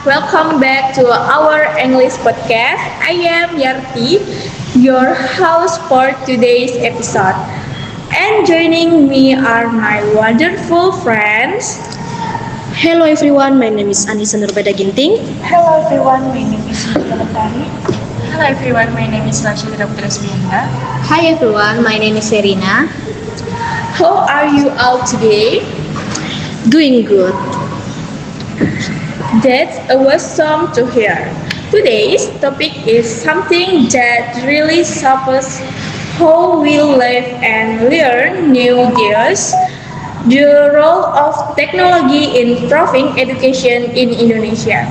Welcome back to our English podcast. I am Yarti, your host for today's episode. And joining me are my wonderful friends. Hello everyone, my name is Anissa Nurbeda Ginting. Hello everyone, my name is Nita Batari. Hello everyone, my name is Rashida Dr. Sbianda. Hi everyone, my name is Serena. How are you all today? Doing good. That's awesome to hear. Today's topic is something that really shapes how we live and learn new ideas. The role of technology in improving education in Indonesia.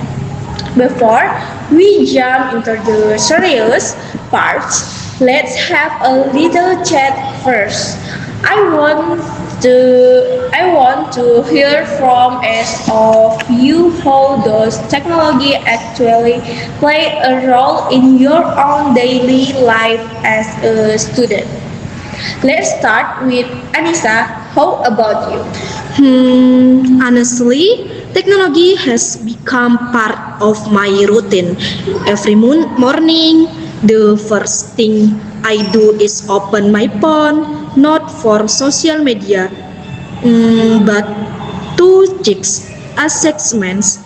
Before we jump into the serious parts, let's have a little chat first. I want to hear from each of you how does technology actually play a role in your own daily life as a student. Let's start with Anissa. How about you? Honestly, technology has become part of my routine. Every morning, the first thing I do is open my phone, not for social media, but to check assessments,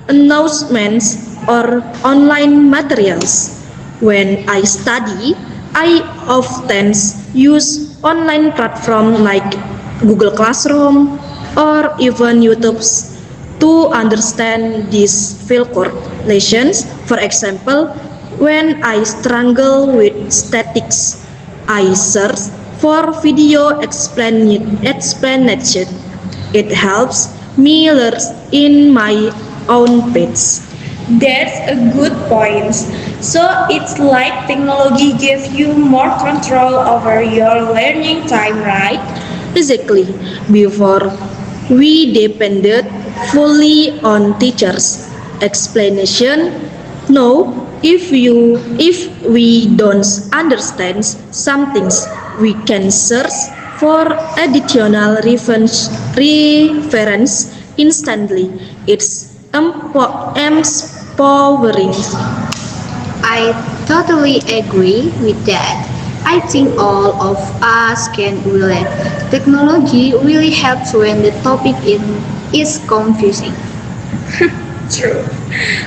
announcements, or online materials. When I study, I often use online platforms like Google Classroom or even YouTube to understand these field correlations. For example, when I struggle with statistics, I search for video explanation. It helps me learn in my own pace. That's a good point. So it's like technology gives you more control over your learning time, right? Exactly. Before, we depended fully on teachers' explanation. Now, if we don't understand some things, we can search for additional reference instantly. It's empowering. I totally agree with that. I think all of us can relate. Technology really helps when the topic is confusing. True.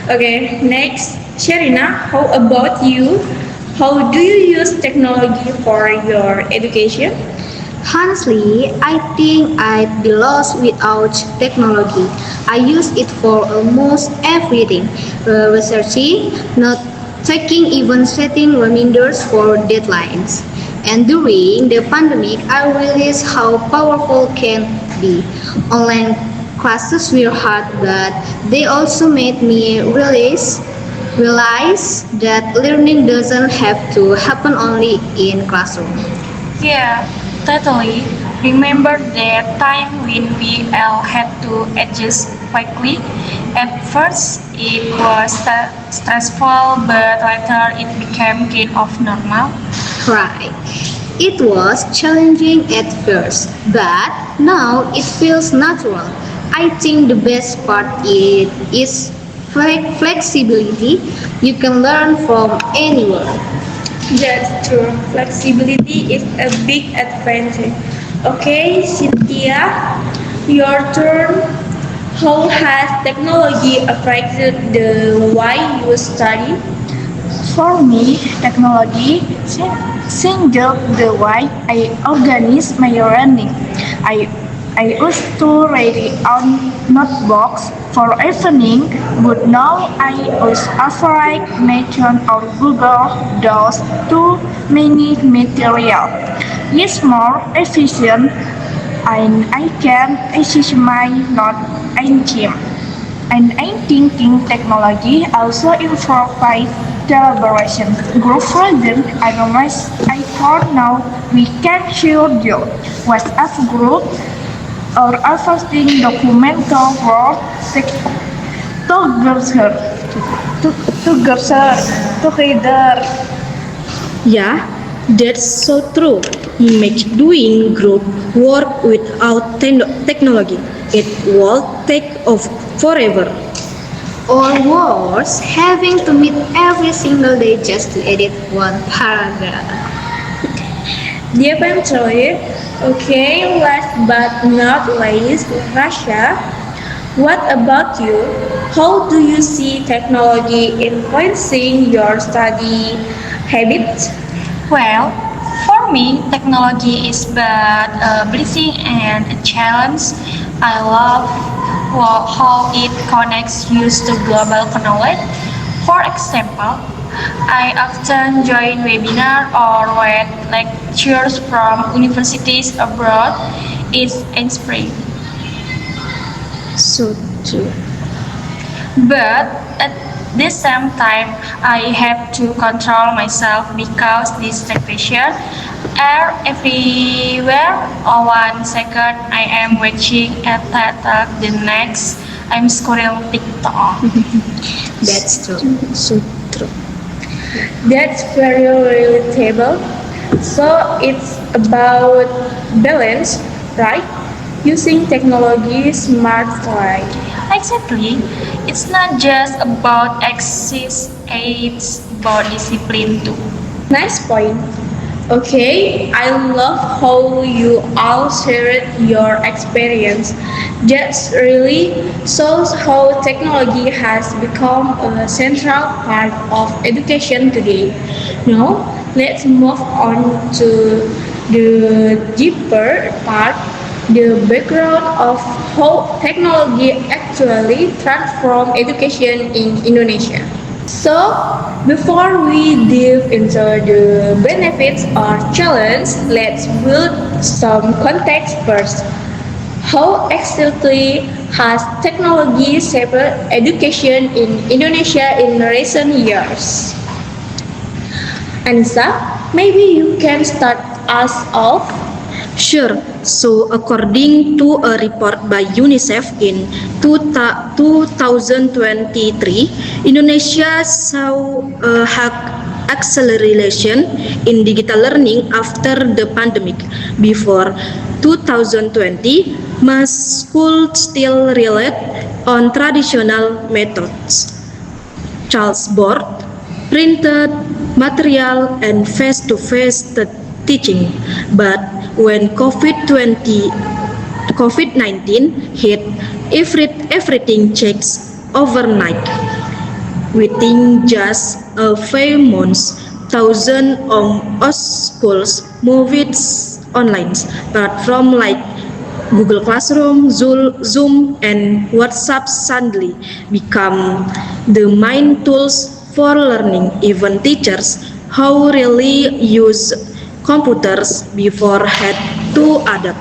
Okay, next, Sharina, how about you? How do you use technology for your education? Honestly, I think I'd be lost without technology. I use it for almost everything. Researching, not taking, even setting reminders for deadlines. And during the pandemic, I realized how powerful can be. Online classes were hard, but they also made me realize that learning doesn't have to happen only in classroom. Yeah, totally. Remember that time when we all had to adjust quickly? At first, it was stressful, but later it became kind of normal. Right. It was challenging at first, but now it feels natural. I think the best part is flexibility. You can learn from anywhere. That's true. Flexibility is a big advantage. Okay, Cynthia, your turn. How has technology affected the way you study? For me, technology changed the way I organize my learning. I, I used to write on notebooks for evening, but now I use Override, Nation, or Google Docs to many material. It's more efficient and I can access my notes anytime. And I'm thinking technology also improves collaboration. Group project otherwise I thought now we can share the WhatsApp group or posting documental work together. Together. Yeah, that's so true. Make doing group work without technology. It will take off forever. Or worse, having to meet every single day just to edit one paragraph. Definitely. Okay, last but not least, Rasha, what about you? How do you see technology influencing your study habits? Well, for me, technology is both a blessing and a challenge. I love how it connects you to global knowledge. For example, I often join webinars or read lectures from universities abroad. It's inspiring. So true. But at the same time, I have to control myself because distractions are everywhere. One second I am watching a TED Talk, the next I'm scrolling TikTok. That's true. So true. That's very relatable. So it's about balance, right? Using technology smartly. Exactly. It's not just about access, it's about discipline too. Nice point. Okay, I love how you all shared your experience. That really shows how technology has become a central part of education today. Now, let's move on to the deeper part, the background of how technology actually transformed education in Indonesia. So, before we dive into the benefits or challenge, let's build some context first. How exactly has technology shaped education in Indonesia in recent years? Anissa, maybe you can start us off. Sure. So, according to a report by UNICEF in 2023, Indonesia saw a acceleration in digital learning after the pandemic. Before 2020, most schools still relied on traditional methods, chalkboard, printed material, and face-to-face teaching. But when COVID-19 hit, everything changed overnight. Within just a few months, thousands of schools moved online. Platforms like Google Classroom, Zoom, and WhatsApp suddenly become the main tools for learning. Even teachers who really use computers before had to adapt.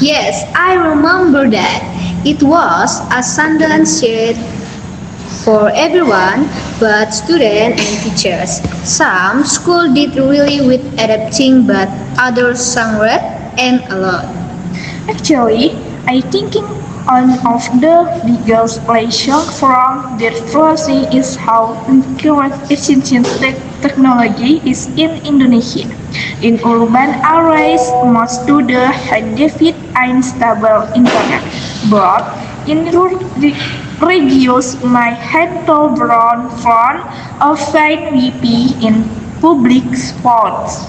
Yes, I remember that. It was a sudden shift for everyone but students and teachers. Some schools did really with adapting but others suffered and a lot. Actually, I thinking one of the biggest lessons from their policy is how incurable essential technology is in Indonesia. In urban areas, most students had deficit and stable internet, but in rural regions might have to borrow from or find Wi-Fi in public spots.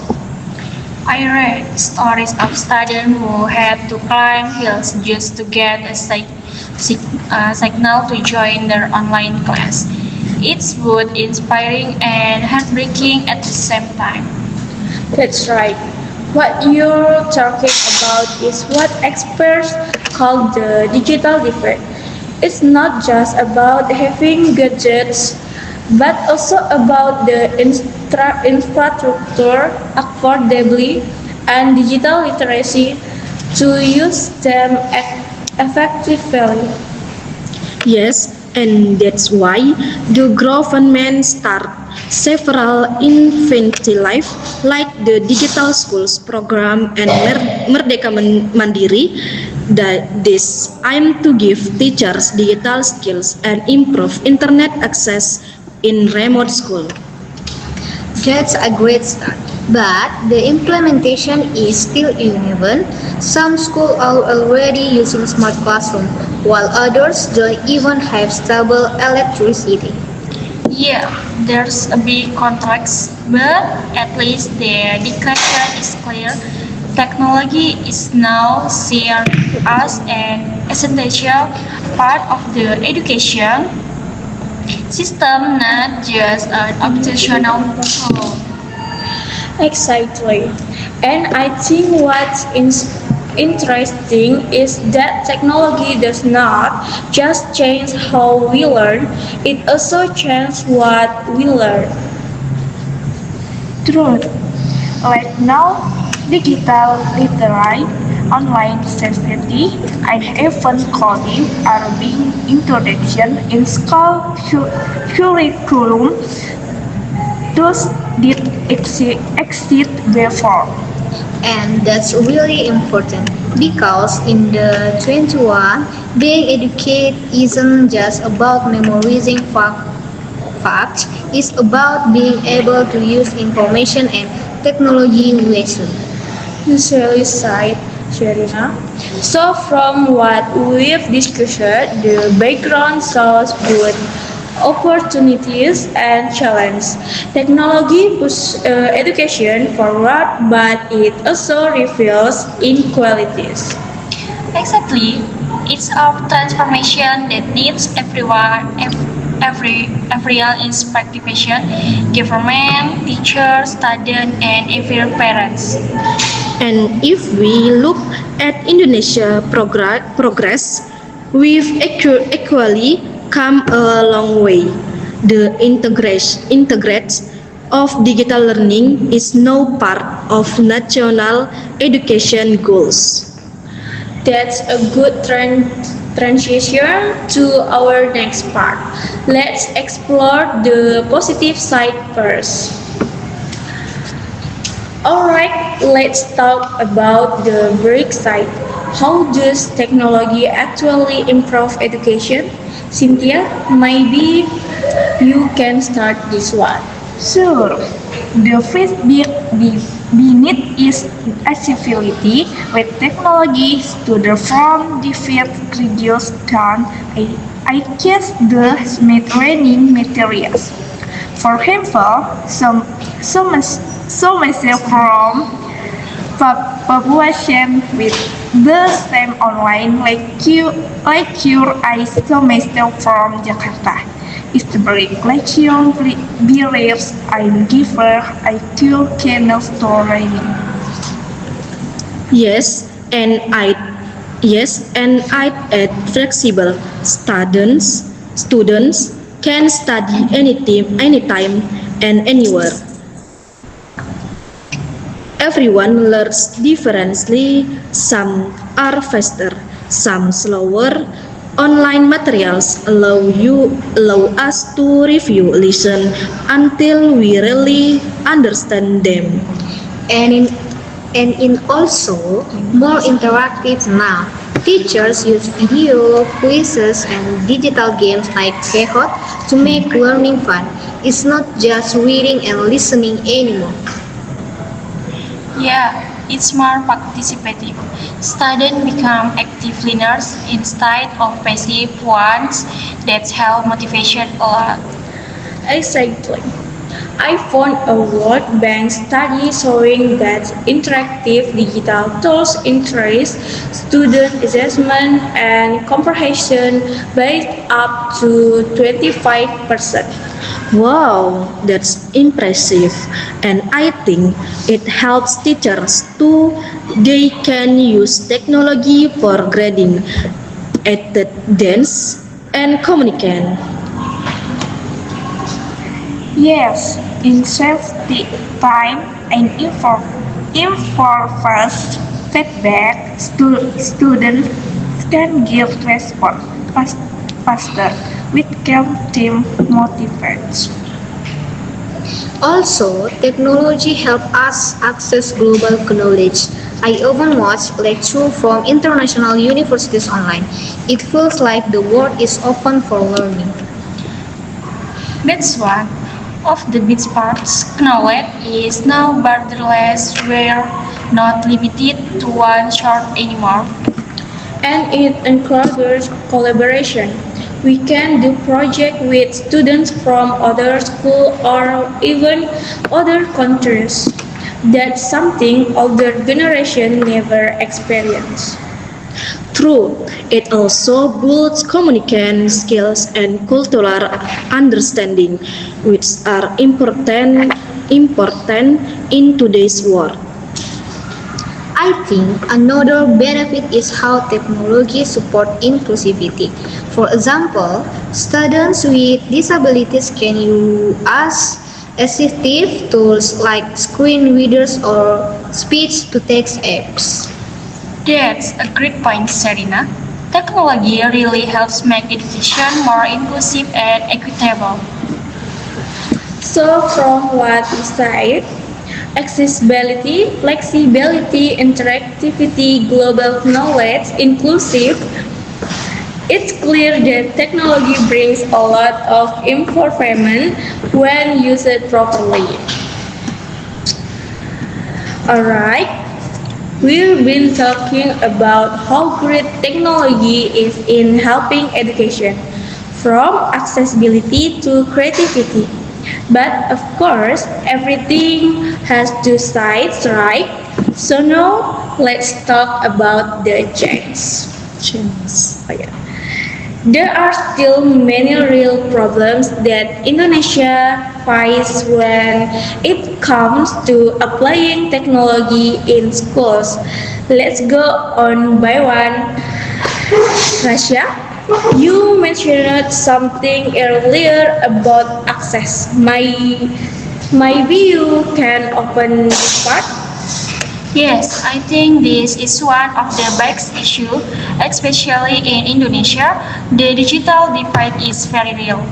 I read stories of students who had to climb hills just to get a signal to join their online class. It's both inspiring and heartbreaking at the same time. That's right. What you're talking about is what experts call the digital divide. It's not just about having gadgets, but also about the infrastructure, affordability, and digital literacy to use them effectively. Yes, and that's why the government start several initiatives like the Digital Schools Program and Merdeka Mandiri that this aim to give teachers digital skills and improve internet access in remote school. That's a great start, but the implementation is still uneven. Some schools are already using smart classroom, while others don't even have stable electricity. Yeah, there's a big contrast, but at least the indication is clear. Technology is now seen as an essential part of the education system, not just an optional tool. Exactly. And I think what's interesting is that technology does not just change how we learn, it also changes what we learn. Truth. Like now, digital literacy, online safety, and even coding are being introduced in school curriculum. Those did exist before. And that's really important because in the 21, being educated isn't just about memorizing facts, it's about being able to use information and technology wisely. Usually side, Sherina. So from what we've discussed, the background shows both opportunities and challenges. Technology pushes education forward, but it also reveals inequalities. Exactly. It's our transformation that needs everyone in participation, government, teachers, students, and even parents. And if we look at Indonesia progress, we've equally come a long way. The integrate of digital learning is now part of national education goals. That's a good transition to our next part. Let's explore the positive side first. Alright, let's talk about the bright side. How does technology actually improve education? Cynthia, maybe you can start this one. Sure, the first big beneath is accessibility. With technology, students from different regions can access the learning materials. For example, some myself from population with the same online lecture I saw myself from Jakarta. If the break lecture believes I'm giver, I still cannot store learning. Yes, and I I'd add flexible students can study anytime and anywhere. Everyone learns differently, some are faster, some slower. Online materials allow us to review, listen until we really understand them. And in also more interactive now. Teachers use video, quizzes, and digital games like Kahoot to make learning fun. It's not just reading and listening anymore. Yeah, it's more participative. Students become active learners instead of passive ones. That's how motivation a lot. Exactly. I found a World Bank study showing that interactive digital tools increase student assessment and comprehension by up to 25%. Wow, that's impressive. And I think it helps teachers too. They can use technology for grading, attendance, and communication. Yes, in safety time and informed feedback, students can give response faster, which can team motivates. Also, technology helps us access global knowledge. I often watch lectures from international universities online. It feels like the world is open for learning. That's one of the best parts. Knowledge is now borderless. We're not limited to one short anymore. and it encourages collaboration. We can do projects with students from other schools or even other countries. That's something older generation never experience. True, it also builds communication skills and cultural understanding, which are important in today's world. I think another benefit is how technology support inclusivity. For example, students with disabilities can use assistive tools like screen readers or speech-to-text apps. That's a great point, Serena. Technology really helps make education more inclusive and equitable. So from what we said, accessibility, flexibility, interactivity, global knowledge, inclusive, it's clear that technology brings a lot of improvement when used properly. Alright, we've been talking about how great technology is in helping education, from accessibility to creativity. But of course, everything has two sides, right? So now let's talk about the change. Chance. Oh, yeah. There are still many real problems that Indonesia faces when it comes to applying technology in schools. Let's go on by one. Rasya, you mentioned something earlier about access. Maybe you can open this part. Yes, I think this is one of the biggest issues, especially in Indonesia. The digital divide is very real.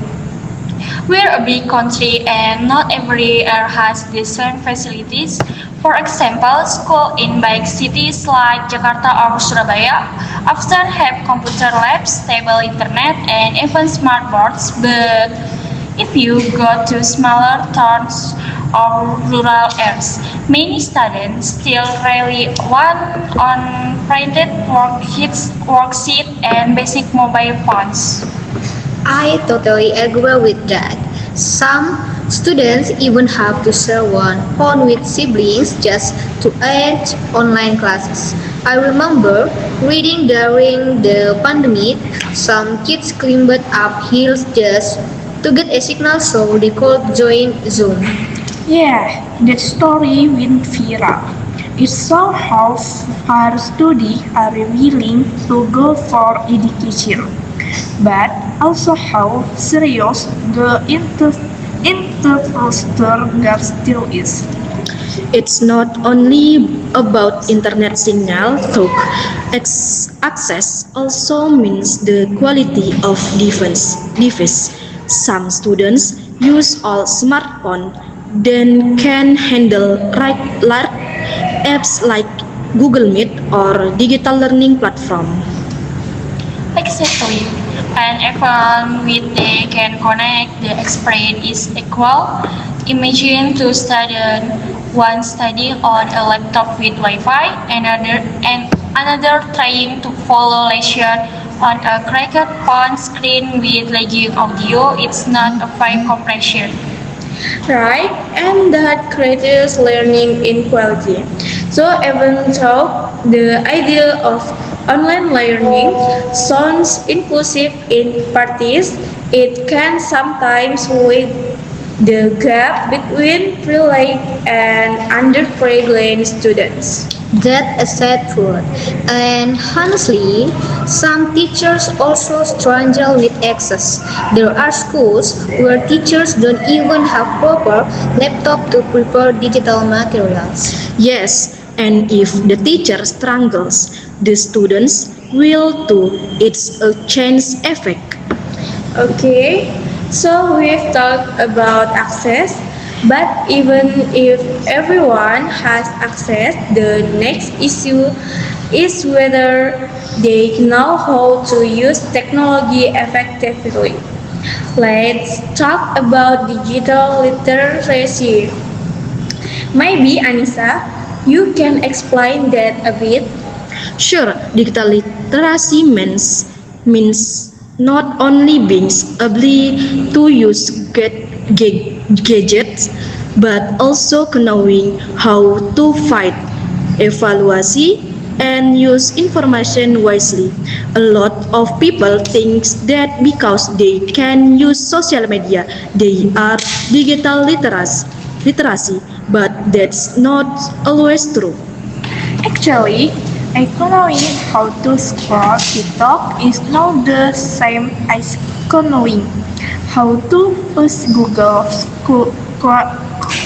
We're a big country and not every area has the same facilities. For example, schools in big cities like Jakarta or Surabaya often have computer labs, stable internet, and even smart boards, but if you go to smaller towns or rural areas, many students still rely on printed worksheets and basic mobile phones. I totally agree with that. Some students even have to share one phone with siblings just to add online classes. I remember reading during the pandemic, some kids climbed up hills just to get a signal so they could join Zoom. Yeah, that story went viral. It saw how far students are willing to go for education, but also how serious the infrastructure still is. It's not only about internet signal, though. Access also means the quality of device. Some students use all smartphone, then can handle large apps like Google Meet or digital learning platform. Exactly. And even with they can connect, the experience is equal. Imagine two students, one studying on a laptop with Wi-Fi, another trying to follow lesson on a cracked phone screen with lagging audio. It's not a fine compression. Right? And that creates learning inequality. So even though the idea of online learning sounds inclusive in parties, it can sometimes widen the gap between privileged and underprivileged students. That is sad truth. And honestly, some teachers also struggle with access. There are schools where teachers don't even have proper laptop to prepare digital materials. Yes, and if the teacher struggles, the students will too. It's a chain effect. Okay, so we've talked about access, but even if everyone has access, the next issue is whether they know how to use technology effectively. Let's talk about digital literacy. Maybe Anissa, you can explain that a bit. Sure, digital literacy means not only being able to use gadgets, but also knowing how to find, evaluate, and use information wisely. A lot of people think that because they can use social media, they are digital literacy, but that's not always true. Actually, knowing how to scroll TikTok is not the same as knowing how to use Google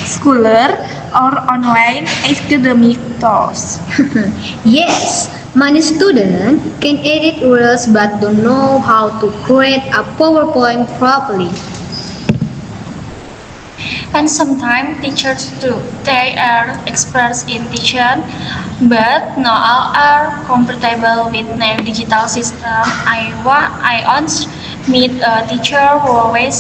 Scholar or online academic tools. Yes, many students can edit reels but don't know how to create a PowerPoint properly. And sometimes teachers too. They are experts in teaching, but not all are compatible with new digital system. I once met a teacher who always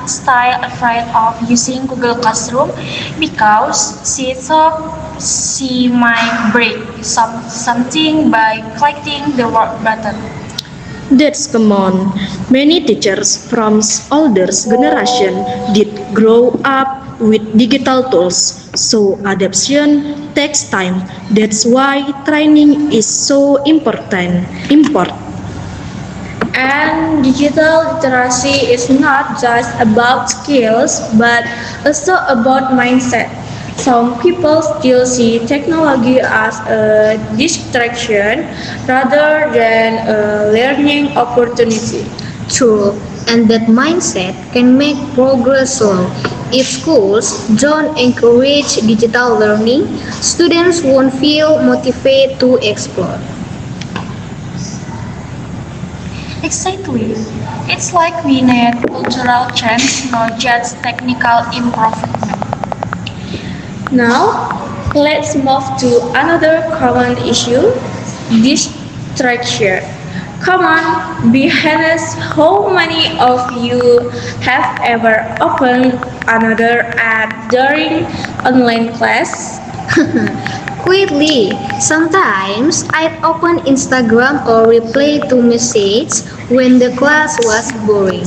stay afraid of using Google Classroom because she thought she might break something by clicking the work button. That's common. Many teachers from older generation did grow up with digital tools, so adoption takes time. That's why training is so important. And digital literacy is not just about skills, but also about mindset. Some people still see technology as a distraction rather than a learning opportunity. True, and that mindset can make progress slow. If schools don't encourage digital learning, students won't feel motivated to explore. Exactly. It's like we need cultural change, not just technical improvement. Now, let's move to another common issue, distraction. Come on, be honest, how many of you have ever opened another app during online class? Quickly, sometimes I'd open Instagram or reply to message when the class was boring.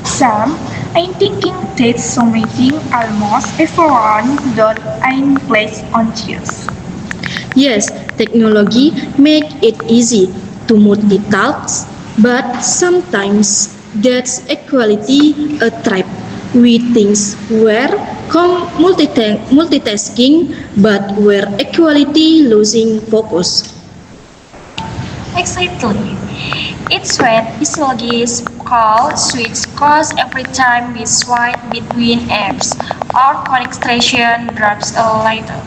Some, I'm thinking that summating almost everyone don't I'm placed on choose. Yes, technology make it easy to multitask, but sometimes that's equality a trap. We think we're multitasking, but we're equality losing focus. Exactly. It's what physiologists call switch cause every time we swipe between apps, our concentration drops a little.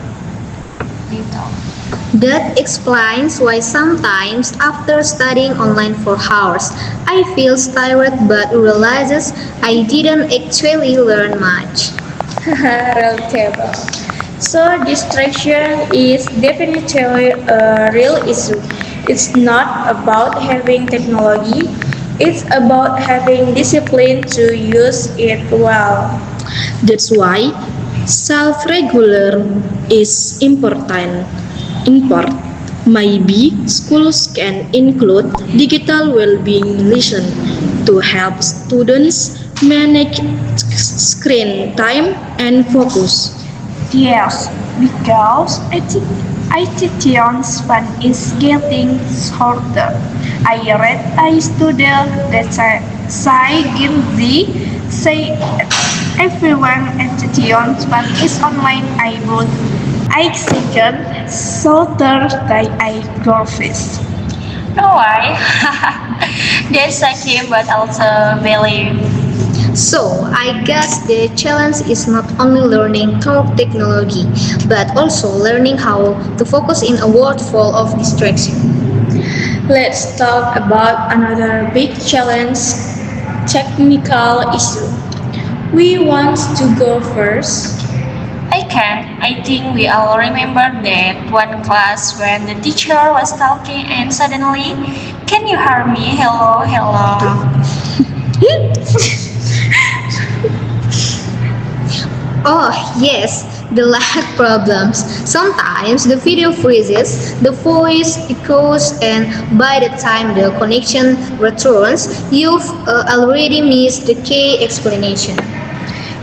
That explains why sometimes after studying online for hours, I feel tired but realizes I didn't actually learn much. Relatable. So distraction is definitely a real issue. It's not about having technology, it's about having discipline to use it well. That's why self-regular is important. Maybe schools can include digital well-being lesson to help students manage screen time and focus. Yes, because attention span is getting shorter. I read a student that say say everyone attention span is online able I second shorter than I golfist. No why? That's a game but also value. So, I guess the challenge is not only learning through technology, but also learning how to focus in a world full of distraction. Let's talk about another big challenge, technical issue. We want to go first. I can. I think we all remember that one class when the teacher was talking and suddenly, can you hear me? Hello, hello. Oh, yes, the lag problems. Sometimes the video freezes, the voice echoes, and by the time the connection returns, you've already missed the key explanation.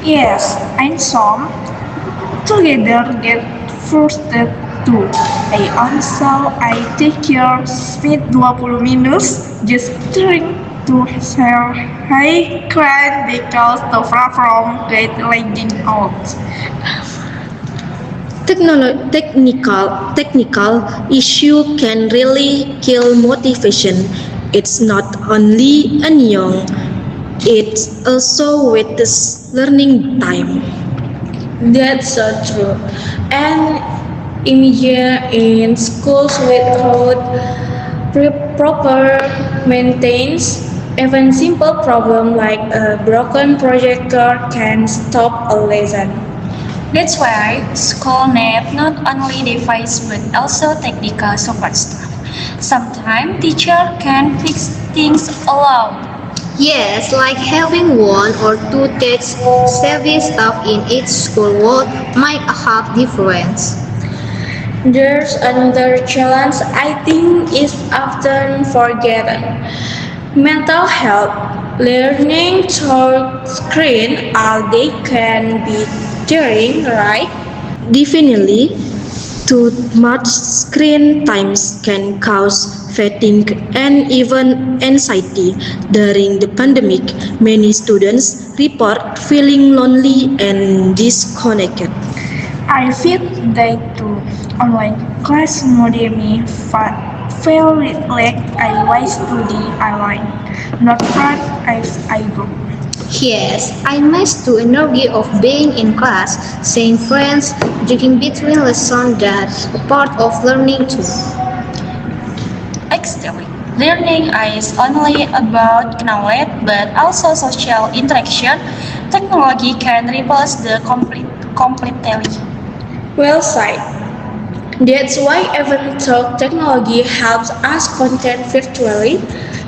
Yes, and some together get frustrated too. I take your speed 20 minutes just trying to share high crime because the platform get lagging out. Technical issue can really kill motivation. It's not only young, it's also with this learning time. That's so true. And imagine in schools without proper maintenance, even simple problem like a broken projector can stop a lesson. That's why school need not only device but also technical support staff. Sometimes teacher can fix things alone. Yes, like having one or two tech-savvy staff in each school would make a half difference. There's another challenge I think is often forgotten. Mental health. Learning through screen all day can be tiring, right? Definitely, too much screen times can cause fatigue and even anxiety. During the pandemic, many students report feeling lonely and disconnected. I feel that too. Online class made me feel like I was studying online, not fun as I go. Yes, I miss the energy of being in class, seeing friends, drinking between lessons. That's a part of learning too. Exactly. Learning is only about knowledge but also social interaction. Technology can replace the completely. Well said. That's why even though technology helps us content virtually,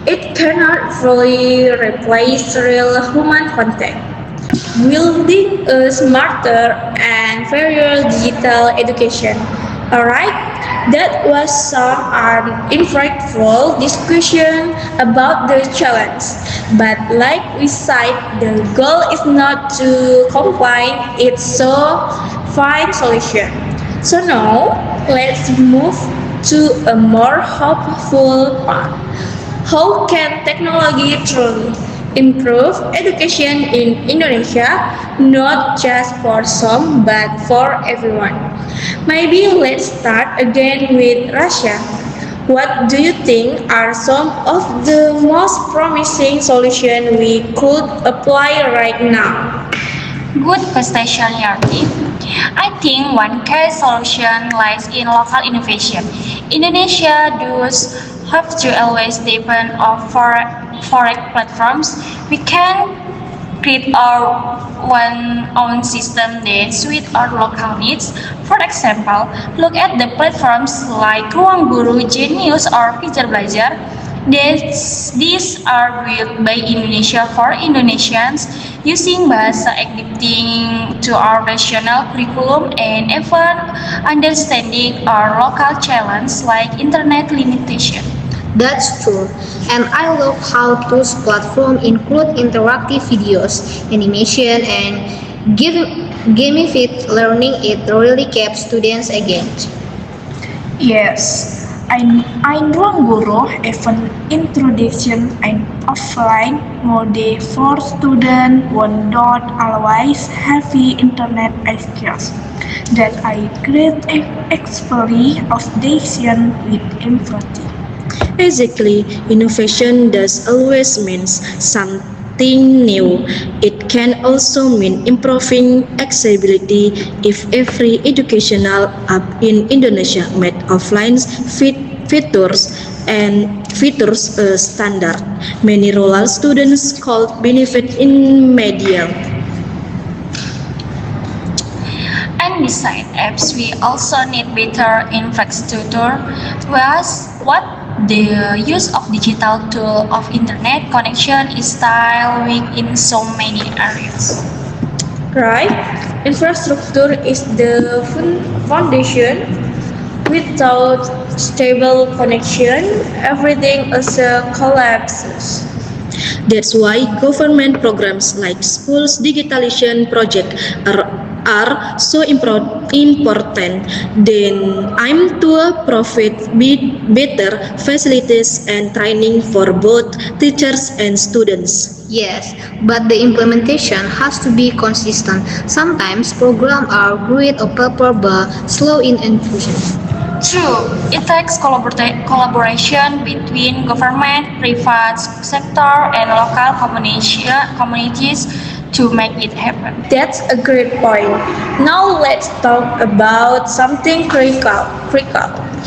it cannot fully replace real human contact. Building a smarter and fairer digital education. Alright, that was an insightful discussion about the challenge. But like we said, the goal is not to complain, it's to find solution. So now, let's move to a more hopeful part. How can technology truly improve education in Indonesia, not just for some, but for everyone? Maybe let's start again with Russia. What do you think are some of the most promising solutions we could apply right now? Good question, Yardi. I think one key solution lies in local innovation. Indonesia does have to always depend on foreign platforms. We can create our own system that suit our local needs. For example, look at the platforms like Ruang Guru, Genius, or Pijar Belajar. These are built by Indonesia for Indonesians using bahasa adapting to our national curriculum and even understanding our local challenges like internet limitation. That's true. And I love how those platforms include interactive videos, animation, and gamified learning. It really keeps students engaged. Yes, I Ruang Guru even introduction an offline mode for students who don't always have the internet access. That I create explore of decision with empathy. Exactly, innovation does always means something new. It can also mean improving accessibility if every educational app in Indonesia made offline features a standard. Many rural students could benefit in media. And besides apps, we also need better infrastructure. Was what the use of digital tool of internet connection is still weak in so many areas. Right? Infrastructure is the foundation. Without stable connection, everything else collapses. That's why government programs like schools digitalization project are so important. Then aim to provide better facilities and training for both teachers and students. Yes, but the implementation has to be consistent. Sometimes programs are great on paper but slow in infusion. True, it takes collaboration between government, private sector, and local communities to make it happen. That's a great point. Now let's talk about something critical,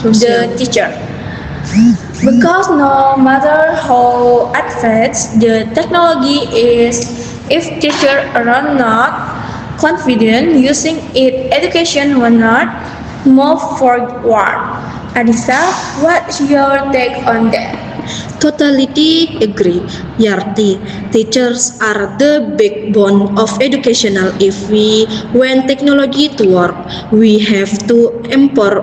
the teacher. Because no matter how advanced the technology is, if teachers are not confident using it, education will not move forward. Anissa, what's your take on that? Totally agree, Yarti. Teachers are the backbone of educational. If we want technology to work, we have to empower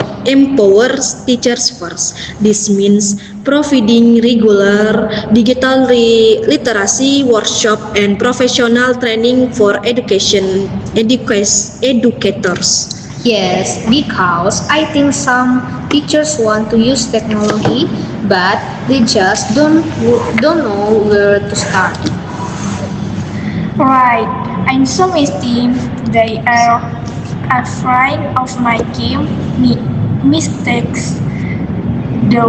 teachers first. This means providing regular digital literacy workshop and professional training for educators. Yes, because I think some teachers want to use technology, but they just don't know where to start. Right, and some esteem they are afraid of making mistakes. The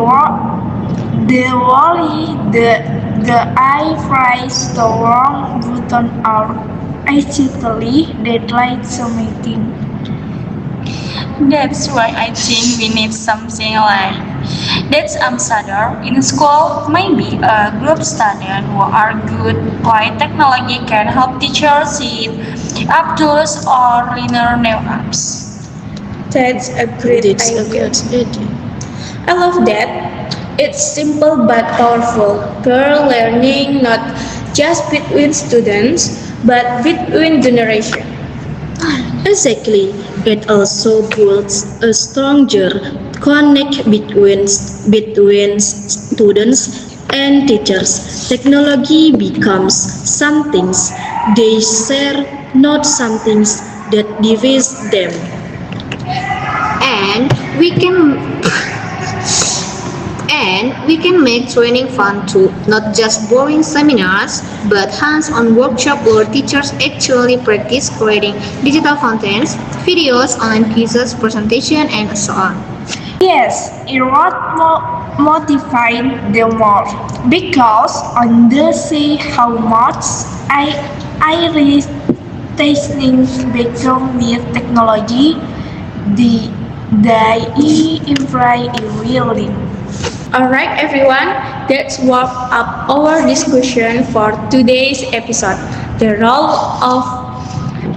worry the I press the wrong button or accidentally deadline submitting. That's why I think we need something like that's ambassador in school. Maybe a group student who are good why technology can help teachers see up tools or learn new apps. That's a great That's a idea. good idea. I love that. It's simple but powerful. Peer learning not just between students, but between generations. Exactly. It also builds a stronger connect between students and teachers. Technology becomes something they share, not something that divides them. And we can we can make training fun too, not just boring seminars, but hands-on workshop where teachers actually practice creating digital contents, videos, online quizzes, presentation, and so on. Yes, it would motivate them more because on the see how much I really tasting background with technology, they improve really. Alright, everyone, that's wrap up our discussion for today's episode. The role of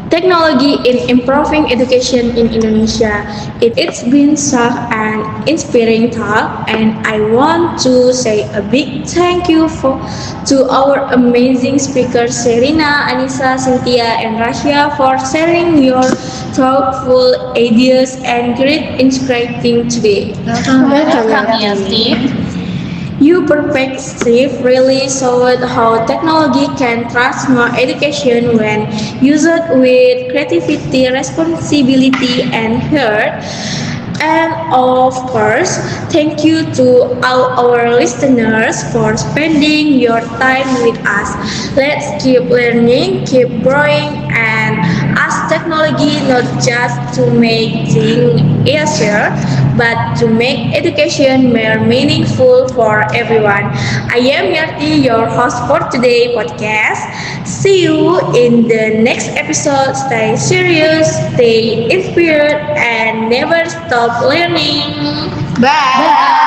technology in improving education in Indonesia. It's been such an inspiring talk, and I want to say a big thank you to our amazing speakers Serena, Anissa, Cynthia, and Rasya for sharing your thoughtful ideas and great inspiring today. Welcome, Steve. Your perspective really showed how technology can transform education when used with creativity, responsibility, and heart. And of course, thank you to all our listeners for spending your time with us. Let's keep learning, keep growing, and ask technology not just to make things easier, but to make education more meaningful for everyone. I am Yarti, your host for today podcast. See you in the next episode. Stay serious, stay inspired, and never stop learning. Bye.